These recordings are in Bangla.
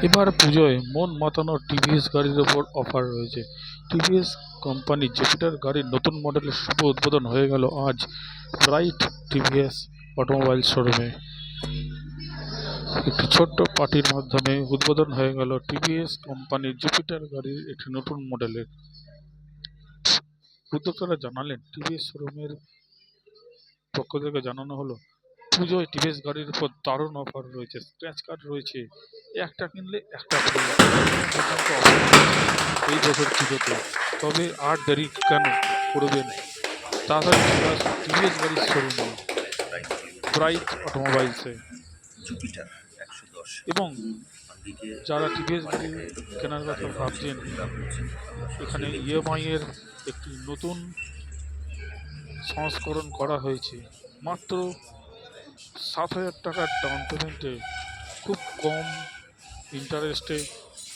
এবার পুজোয় মন মাতানো টিভিএস গাড়ির ওপর অফার রয়েছে। টিভিএস কোম্পানির জুপিটার গাড়ির নতুন মডেলের শুভ উদ্বোধন হয়ে গেল আজ ব্রাইট টিভিএস অটোমোবাইল শোরুমে। একটি ছোট্ট পার্টির মাধ্যমে উদ্বোধন হয়ে গেল টিভিএস কোম্পানির জুপিটার গাড়ির একটি নতুন মডেলের। উদ্যোক্তারা জানালেন, টিভিএস শোরুমের পক্ষ থেকে জানানো হলো, পুজোয় টিভিএস গাড়ির উপর দারুণ অফার রয়েছে। স্ক্র্যাচ কার্ড রয়েছে, একটা কিনলে একটা ফ্রি, পর্যন্ত অফার রয়েছে এই বছর পুজোতে। তবে আর দেরি কেন করবেন, তাড়াতাড়ি চলে আসুন টিভিএস গাড়ির শোরুমে, ব্রাইট অটোমোবাইলসে। জুপিটার 110 এবং যারা টিভিএস গাড়ি কেনার কথা ভাবছেন, এখানে ইএমআই এর একটি নতুন সংস্করণ করা হয়েছে। মাত্র 7,000 টাকার ডাউন পেমেন্টে খুব কম ইন্টারেস্টে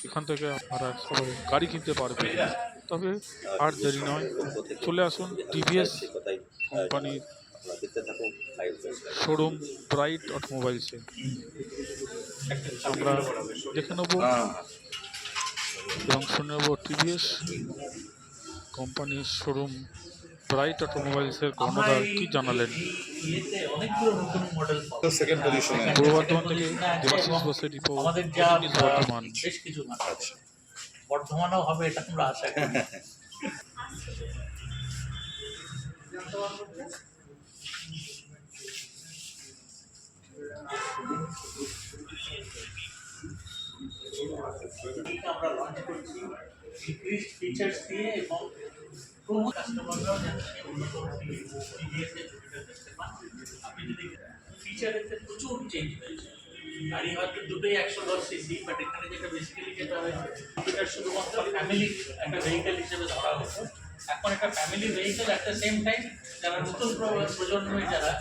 এখান থেকে আপনারা সবাই গাড়ি কিনতে পারবেন। তবে আর দেরি নয়, চলে আসুন টিভিএস কোম্পানির শোরুম ব্রাইট অটোমোবাইলসে। আমরা দেখে নেব এবং শুনে নেব টিভিএস কোম্পানির শোরুম ব্রাইট অটোমোবাইলসের কর্ণধার কি জানালেন। পূর্ব বর্ধমান থেকে দেবাশিস বসের রিপোর্ট, বর্ধমান। বেশ কিছু বর্ধমানও হবে এটা আমরা আশা করি। আমরা লঞ্চ করছি ইনক্রিজ ফিচার্স দিয়ে এবং কাস্টমাররাও যাচ্ছে উন্নত আপনি যদি ফিচারের প্রচুর চেঞ্জ হয়েছে। গাড়ি হয়তো দুটোই 110 সিসি, বাট এখানে যেটা বেসিক্যালি যেটা হয়েছে এটা শুধুমাত্র ফ্যামিলি একটা ভেহিকেল হিসেবে ধরা হতো। এখন একটা ফ্যামিলি ভেহিকেল একটা সেম টাইম যারা নতুন প্রজন্মের যারা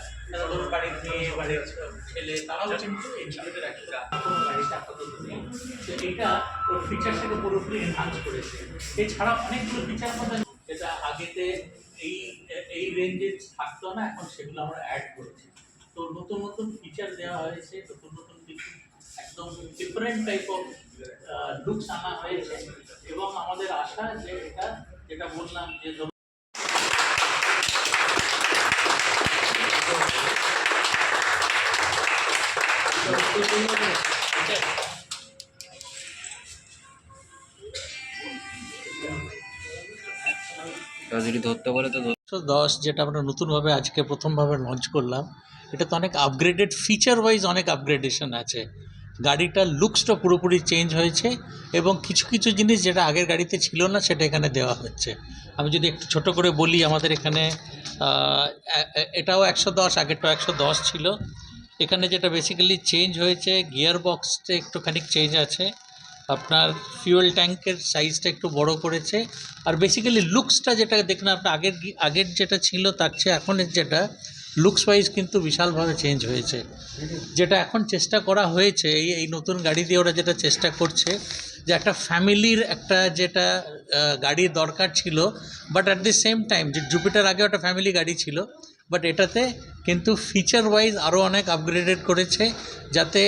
ধরুন বাড়ির মেয়ে বাড়ির ছেলে তারাও কিন্তু এই জিনিসের একটা কোনো গাড়িটা আপাতত নেই। তো এটা ওর ফিচার্সটাকে পুরোপুরি এনহান্স করেছে। এছাড়া অনেকগুলো ফিচার মধ্যে যেটা আগেতে এই রেঞ্জে থাকতো না, এখন সেগুলো আমরা অ্যাড করেছি। তো নতুন নতুন ফিচার দেওয়া হয়েছে, নতুন নতুন কিছু একদম ডিফারেন্ট টাইপ অফ লুকস আনা হয়েছে এবং আমাদের আশা যে এটা যেটা বললাম যে যদি ধরতে বলে তো 110 যেটা আমরা নতুনভাবে আজকে প্রথমভাবে লঞ্চ করলাম, এটা তো অনেক আপগ্রেডেড, ফিচার ওয়াইজ অনেক আপগ্রেডেশন আছে। গাড়িটার লুকসটা পুরোপুরি চেঞ্জ হয়েছে এবং কিছু কিছু জিনিস যেটা আগের গাড়িতে ছিল না সেটা এখানে দেওয়া হচ্ছে। আমি যদি একটু ছোট করে বলি, আমাদের এখানে এটাও 110, আগেরটাও 110 ছিল। এখানে যেটা বেসিক্যালি চেঞ্জ হয়েছে, গিয়ার বক্সটা একটুখানি চেঞ্জ আছে, আপনার ফিউয়েল ট্যাঙ্কের সাইজটা একটু বড় করেছে, আর বেসিক্যালি লুকসটা যেটা দেখলেন আপনার আগের যেটা ছিল তার চেয়ে এখনের যেটা লুকস ওয়াইজ কিন্তু বিশালভাবে চেঞ্জ হয়েছে। যেটা এখন চেষ্টা করা হয়েছে এই নতুন গাড়ি দিয়ে ওরা যেটা চেষ্টা করছে যে একটা ফ্যামিলির একটা যেটা গাড়ি দরকার ছিল, but at the same time যে জুপিটার আগে একটা ফ্যামিলি গাড়ি ছিল, বাট এটাতে কিন্তু ফিচার ওয়াইজ আরও অনেক আপগ্রেডেড করেছে। যাতে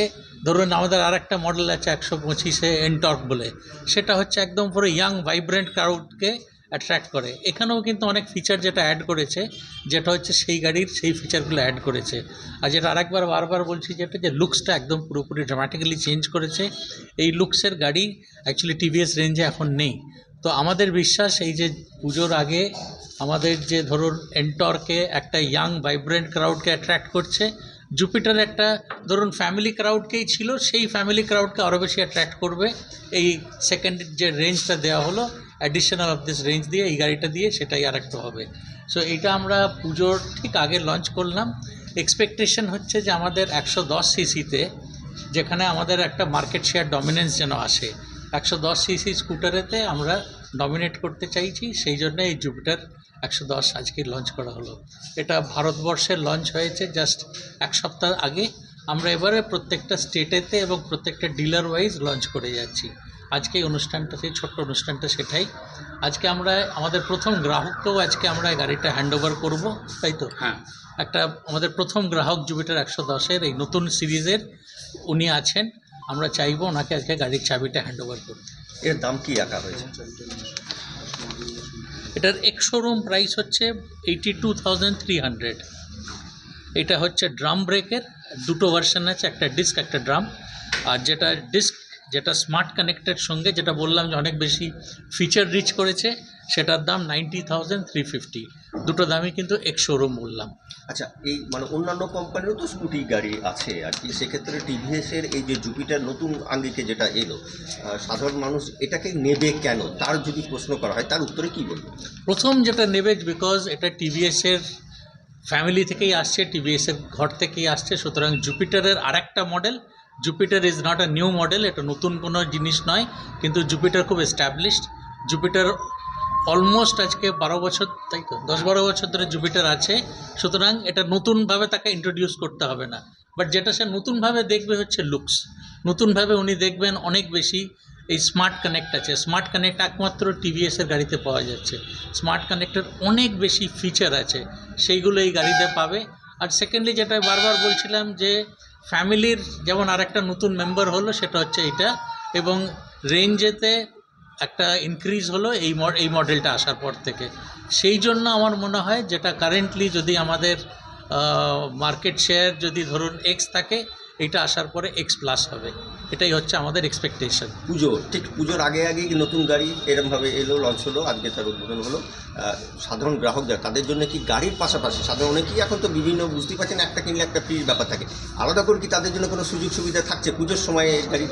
ধরুন আমাদের আর একটা মডেল আছে 125-এ এনটর্ক বলে, সেটা হচ্ছে একদম পুরো ইয়াং ভাইব্রেন্ট ক্রাউডকে অ্যাট্রাক্ট করে। এখানেও কিন্তু অনেক ফিচার যেটা অ্যাড করেছে, যেটা হচ্ছে সেই গাড়ির সেই ফিচারগুলো অ্যাড করেছে। আর যেটা আরেকবার বারবার বলছি যেটা যে লুকসটা একদম পুরোপুরি ড্রামাটিক্যালি চেঞ্জ করেছে। এই লুকসের গাড়ি অ্যাকচুয়ালি টিভিএস রেঞ্জে এখন নেই। তো আমাদের বিশ্বাস এই যে পুজোর আগে আমাদের যে ধরুন এনটর্কে একটা ইয়াং ভাইব্রেন্ট ক্রাউডকে অ্যাট্রাক্ট করছে, জুপিটার একটা ধরুন ফ্যামিলি ক্রাউডকেই ছিল, সেই ফ্যামিলি ক্রাউডকে আরও বেশি অ্যাট্রাক্ট করবে এই সেকেন্ড যে রেঞ্জটা দেওয়া হলো অ্যাডিশনাল অফ দিস রেঞ্জ দিয়ে, এই গাড়িটা দিয়ে সেটাই আর একটু হবে। সো এইটা আমরা পুজোর ঠিক আগে লঞ্চ করলাম। এক্সপেকটেশন হচ্ছে যে আমাদের 110 সিসিতে, যেখানে আমাদের একটা মার্কেট শেয়ার ডমিনেন্স যেন আসে, 110 সিসি স্কুটারেতে আমরা ডমিনেট করতে চাইছি। সেই জন্য এই জুপিটার 110 আজকে লঞ্চ করা হলো। এটা ভারতবর্ষে লঞ্চ হয়েছে জাস্ট এক সপ্তাহ আগে। আমরা এবারে প্রত্যেকটা স্টেটেতে এবং প্রত্যেকটা ডিলার ওয়াইজ লঞ্চ করে যাচ্ছি। আজকে এই অনুষ্ঠানটা, সেই ছোট্ট অনুষ্ঠানটা সেটাই। আজকে আমরা আমাদের প্রথম গ্রাহককেও আজকে আমরা গাড়িটা হ্যান্ড ওভার করবো, তাই তো? হ্যাঁ, একটা আমাদের প্রথম গ্রাহক জুপিটার 110-এর এই নতুন সিরিজের উনি আছেন। আমরা চাইবো ওনাকে আজকে গাড়ির চাবিটা হ্যান্ড ওভার করতে। এর দাম কি রাখা হয়েছে? এটার এক্স-শোরুম প্রাইস হচ্ছে 82,300। এটা হচ্ছে ড্রাম ব্রেকের, দুটো ভার্সন আছে, একটা ডিস্ক একটা ড্রাম। আর যেটা ডিস্ক, যেটা স্মার্ট কানেক্টের সঙ্গে, যেটা বললাম যে অনেক বেশি ফিচার রিচ করেছে, সেটার দাম 90,350। দুটো দামই কিন্তু এক্স-শোরুম বললাম। আচ্ছা, এই মানে অন্যান্য কোম্পানিরও তো স্কুটি গাড়ি আছে আর কি, সেক্ষেত্রে টিভিএসের এই যে জুপিটার নতুন আঙ্গিকে যেটা এলো, সাধারণ মানুষ এটাকে নেবে কেন, তার যদি প্রশ্ন করা হয় তার উত্তরে কী বলবো? প্রথম যেটা নেবে, বিকজ এটা টিভিএসের ফ্যামিলি থেকেই আসছে, টিভিএসের ঘর থেকেই আসছে, সুতরাং জুপিটারের আরেকটা model. Jupiter is not a new model, এটা নতুন কোনো জিনিস নয়, কিন্তু জুপিটার খুব এস্টাবলিশড। জুপিটার অলমোস্ট আজকে 12 বছর, তাই তো 10-12 বছর ধরে জুপিটার আছে, সুতরাং এটা নতুনভাবে তাকে ইন্ট্রোডিউস করতে হবে না। বাট যেটা সে নতুনভাবে দেখবে হচ্ছে লুকস। নতুনভাবে উনি দেখবেন অনেক বেশি এই স্মার্ট কানেক্ট আছে। স্মার্ট কানেক্ট একমাত্র টিভিএসের গাড়িতে পাওয়া যাচ্ছে। স্মার্ট কানেক্টের অনেক বেশি ফিচার আছে, সেইগুলো এই গাড়িতে পাবে। আর সেকেন্ডলি যেটা বারবার বলছিলাম যে ফ্যামিলির যেমন আরেকটা নতুন মেম্বার হলো, সেটা হচ্ছে এটা, এবং রেঞ্জেতে একটা ইনক্রিজ হলো এই মডেলটা আসার পর থেকে। সেই জন্য আমার মনে হয় যেটা কারেন্টলি যদি আমাদের মার্কেট শেয়ার যদি ধরুন এক্স থাকে, এটা আসার পরে এক্স প্লাস হবে, এটাই হচ্ছে আমাদের এক্সপেকটেশন। পুজোর আগেই নতুন গাড়ি এরমভাবে এলো, লঞ্চ হলো, আজকে তার উদ্বোধন হলো। সাধারণ গ্রাহকদের, তাদের জন্য কি গাড়ির পাশাপাশি সাধারণ অনেকেই এখন তো বিভিন্ন, বুঝতেই পারছেন, একটা কিনলে একটা ফ্রির ব্যাপার থাকে, আলাদা করে কি তাদের জন্য কোনো সুযোগ সুবিধা থাকছে পুজোর সময় এই গাড়ি?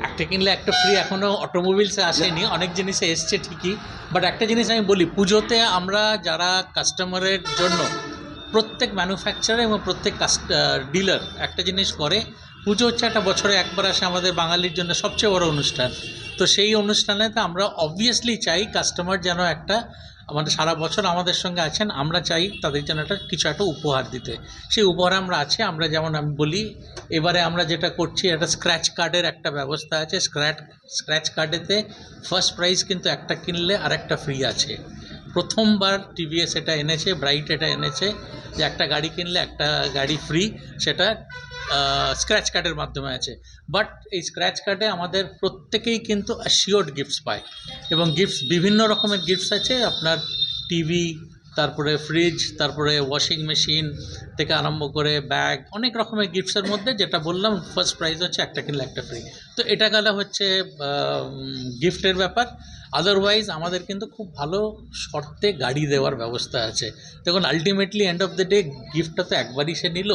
একটা কিনলে একটা ফ্রি এখনও অটোমোবিলসে আসেনি, অনেক জিনিসে এসছে ঠিকই। বাট একটা জিনিস আমি বলি, পুজোতে আমরা যারা কাস্টমারের জন্য, প্রত্যেক ম্যানুফ্যাকচারার এবং প্রত্যেক ডিলার একটা জিনিস করে, পুজো হচ্ছে একটা বছরে একবার আসে আমাদের বাঙালির জন্য সবচেয়ে বড় অনুষ্ঠান। তো সেই অনুষ্ঠানেতে আমরা অবভিয়াসলি চাই কাস্টমার যেন একটা, আমাদের সারা বছর আমাদের সঙ্গে আছেন, আমরা চাই তাদের জন্য কিছু একটা উপহার দিতে। সেই উপহার আমরা আছে, আমরা যেমন আমি বলি, এবারে আমরা যেটা করছি, একটা স্ক্র্যাচ কার্ডের একটা ব্যবস্থা আছে। স্ক্র্যাচ কার্ডেতে ফার্স্ট প্রাইজ কিন্তু একটা কিনলে আর একটা ফ্রি আছে। প্রথমবার টিভিএস এটা এনেছে, ব্রাইট এটা এনেছে, যে একটা গাড়ি কিনলে একটা গাড়ি ফ্রি, সেটা স্ক্র্যাচ কার্ডের মাধ্যমে আছে। বাট এই স্ক্র্যাচ কার্ডে আমাদের প্রত্যেকেই কিন্তু অ্যাসিওর্ড গিফটস পায়, এবং গিফটস বিভিন্ন রকমের গিফটস আছে, আপনার টিভি, তারপরে ফ্রিজ, তারপরে ওয়াশিং মেশিন থেকে আরম্ভ করে ব্যাগ, অনেক রকমের গিফটসের মধ্যে যেটা বললাম ফার্স্ট প্রাইজ হচ্ছে একটা কিনলে একটা ফ্রি। তো এটা গেল হচ্ছে গিফটের ব্যাপার। আদারওয়াইজ আমাদের কিন্তু খুব ভালো শর্তে গাড়ি দেওয়ার ব্যবস্থা আছে। দেখুন, ultimately end of the day গিফটটা তো একবারই সে নিল,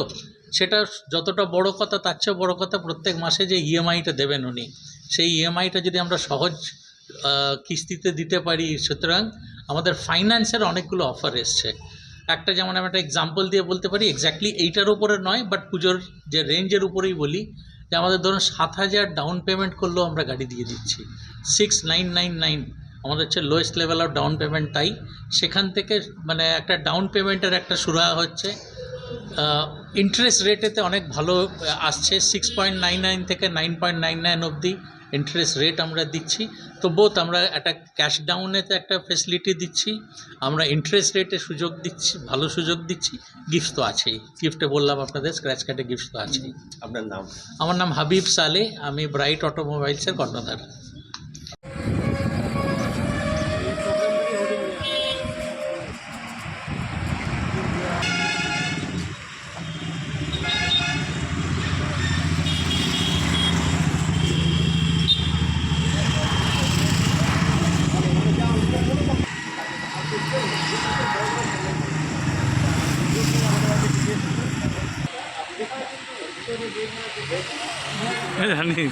সেটা যতটা বড় কথা, তার চেয়ে বড় কথা প্রত্যেক মাসে যে ইএমআইটা দেবেন উনি, সেই ইএমআইটা যদি আমরা সহজ কিস্তিতে দিতে পারি, সুতরাং আমাদের ফাইন্যান্সের অনেকগুলো অফার এসছে। একটা যেমন আমি একটা এক্সাম্পল দিয়ে বলতে পারি, এক্স্যাক্টলি এইটার উপরে নয়, বাট পুজোর যে রেঞ্জের উপরেই বলি, যে আমাদের ধরুন 7,000 ডাউন পেমেন্ট করলেও আমরা গাড়ি দিয়ে দিচ্ছি। 6,999 আমাদের হচ্ছে lowest level of down payment. তাই সেখান থেকে মানে একটা ডাউন পেমেন্টের একটা সুরাহা হচ্ছে। ইন্টারেস্ট রেটেতে অনেক ভালো আসছে, 6.99 থেকে 9.99 অবধি ইন্টারেস্ট রেট আমরা দিচ্ছি। তো বোথ আমরা একটা ক্যাশ ডাউনেতে একটা ফেসিলিটি দিচ্ছি, আমরা ইন্টারেস্ট রেটে সুযোগ দিচ্ছি, ভালো সুযোগ দিচ্ছি। গিফট তো আছেই, গিফটে বললাম আপনাদের স্ক্র্যাচ কার্ডে গিফট তো আছেই। আপনার নাম? আমার নাম হাবিব সালে, আমি ব্রাইট অটোমোবাইলসের কর্ণধার। জানি